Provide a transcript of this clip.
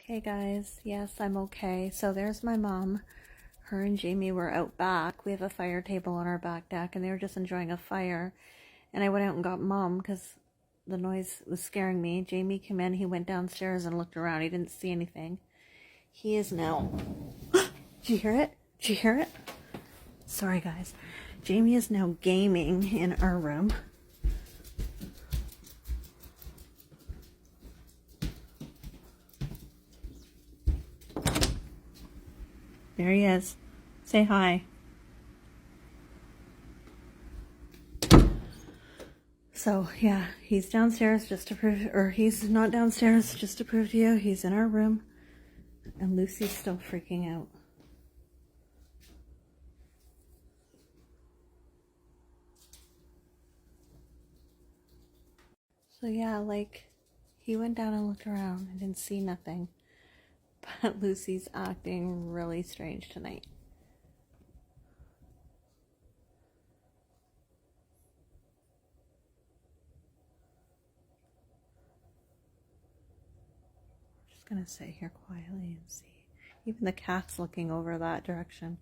Hey guys, yes, I'm okay. So there's my mom. Her and Jamie were out back. We have a fire table on our back deck, and they were just enjoying a fire. And I went out and got mom because the noise was scaring me. Jamie came in, he went downstairs and looked around. He didn't see anything. He is now... Did you hear it? Did you hear it? Sorry guys. Jamie is now gaming in our room. There he is. Say hi. So, yeah, he's downstairs just to prove, or he's not downstairs just to prove to you, he's in our room, and Lucy's still freaking out. So, yeah, like, he went down and looked around and didn't see nothing, but Lucy's acting really strange tonight. Just gonna sit here quietly and see. Even the cat's looking over that direction.